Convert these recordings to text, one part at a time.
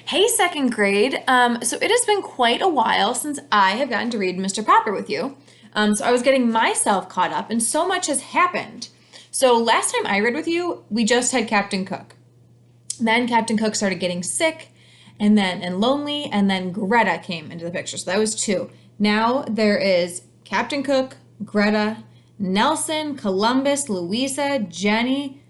Hey, second grade. So it has been quite a while since I have gotten to read Mr. Popper with you. So I was getting myself caught up, and so much has happened. So last time I read with you, we just had Captain Cook. Then Captain Cook started getting sick, and lonely, and then Greta came into the picture. So that was two. Now there is Captain Cook, Greta, Nelson, Columbus, Louisa, Jenny,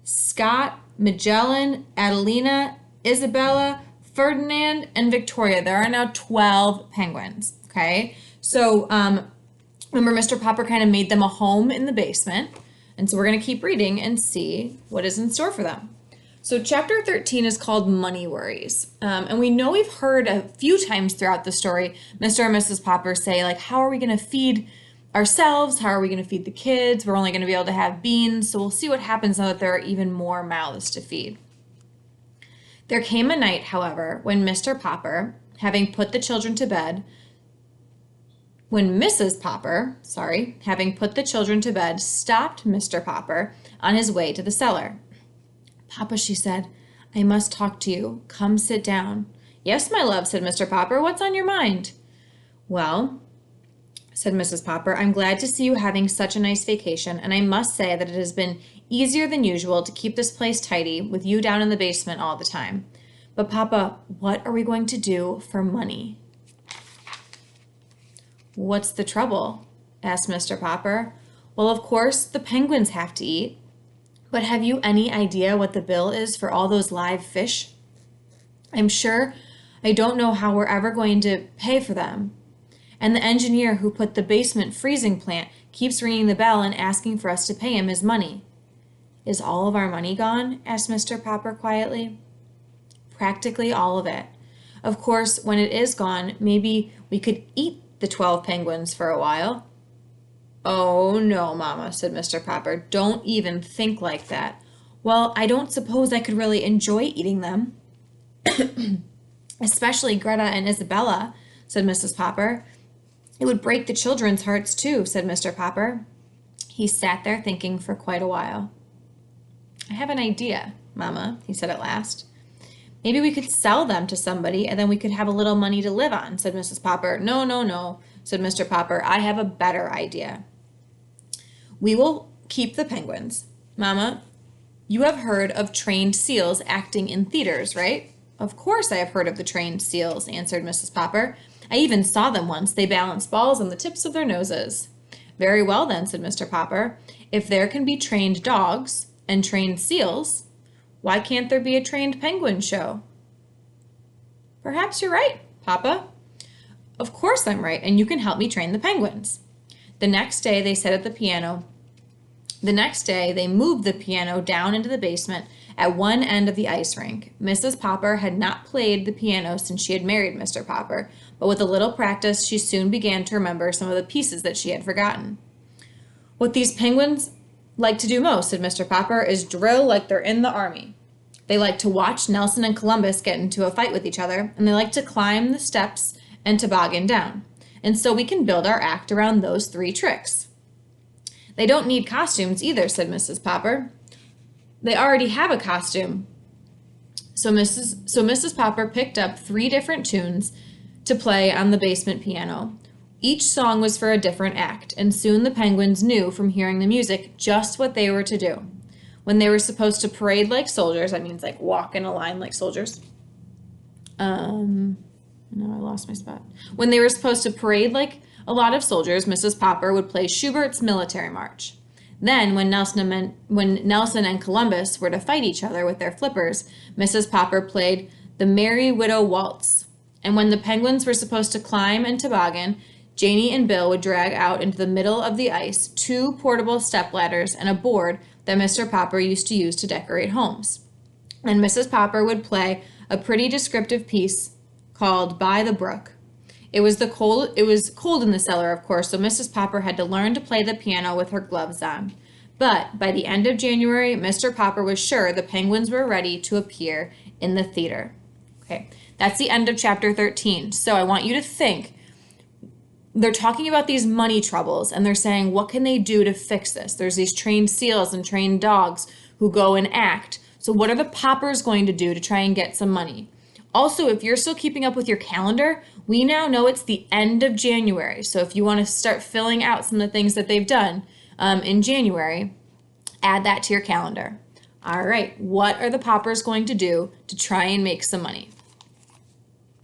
Scott, Magellan, Adelina, Isabella, Ferdinand, and Victoria. There are now 12 penguins. Okay. Remember, Mr. Popper kind of made them a home in the basement. And so we're going to keep reading and see what is in store for them. So, chapter 13 is called Money Worries. And we know we've heard a few times throughout the story Mr. and Mrs. Popper say, like, how are we going to feed ourselves? How are we going to feed the kids? We're only going to be able to have beans. So, we'll see what happens now that there are even more mouths to feed. There came a night, however, when Mr. Popper, having put the children to bed, when Mrs. Popper, having put the children to bed, stopped Mr. Popper on his way to the cellar. Papa, she said, I must talk to you. Come sit down. Yes, my love, said Mr. Popper. What's on your mind? Well, said Mrs. Popper, I'm glad to see you having such a nice vacation, and I must say that it has been easier than usual to keep this place tidy with you down in the basement all the time. But Papa, what are we going to do for money? What's the trouble? Asked Mr. Popper. Well, of course, the penguins have to eat. But have you any idea what the bill is for all those live fish? I'm sure I don't know how we're ever going to pay for them. And the engineer who put the basement freezing plant keeps ringing the bell and asking for us to pay him his money. Is all of our money gone? Asked Mr. Popper quietly. Practically all of it. Of course, when it is gone, maybe we could eat the 12 penguins for a while. Oh, no, Mama, said Mr. Popper. Don't even think like that. Well, I don't suppose I could really enjoy eating them. Especially Greta and Isabella, said Mrs. Popper. It would break the children's hearts, too, said Mr. Popper. He sat there thinking for quite a while. I have an idea, Mama, he said at last. Maybe we could sell them to somebody and then we could have a little money to live on, said Mrs. Popper. No, no, no, said Mr. Popper. I have a better idea. We will keep the penguins. Mama, you have heard of trained seals acting in theaters, right? Of course I have heard of the trained seals, answered Mrs. Popper. I even saw them once. They balance balls on the tips of their noses. Very well then, said Mr. Popper. If there can be trained dogs and trained seals, why can't there be a trained penguin show? Perhaps you're right, Papa. Of course I'm right, and you can help me train the penguins. The next day they sat at the piano. The next day they moved the piano down into the basement at one end of the ice rink. Mrs. Popper had not played the piano since she had married Mr. Popper, but with a little practice she soon began to remember some of the pieces that she had forgotten. What these penguins like to do most, said Mr. Popper, is drill like they're in the army. They like to watch Nelson and Columbus get into a fight with each other, and they like to climb the steps and toboggan down. And so we can build our act around those three tricks. They don't need costumes either, said Mrs. Popper. They already have a costume. So Mrs. Popper picked up 3 different tunes to play on the basement piano. Each song was for a different act, and soon the penguins knew from hearing the music just what they were to do. When they were supposed to parade like soldiers, that means like walk in a line like soldiers. No, I lost my spot. When they were supposed to parade like a lot of soldiers, Mrs. Popper would play Schubert's Military March. Then, when Nelson and Columbus were to fight each other with their flippers, Mrs. Popper played the Merry Widow Waltz. And when the penguins were supposed to climb and toboggan, Janie and Bill would drag out into the middle of the ice 2 portable stepladders and a board that Mr. Popper used to use to decorate homes. And Mrs. Popper would play a pretty descriptive piece called By the Brook. It was cold in the cellar, of course, so Mrs. Popper had to learn to play the piano with her gloves on. But by the end of January, Mr. Popper was sure the penguins were ready to appear in the theater. Okay, that's the end of chapter 13. So I want you to think, they're talking about these money troubles, and they're saying, what can they do to fix this? There's these trained seals and trained dogs who go and act. So what are the Poppers going to do to try and get some money? Also, if you're still keeping up with your calendar, we now know it's the end of January. So if you want to start filling out some of the things that they've done in January, add that to your calendar. All right, what are the Poppers going to do to try and make some money?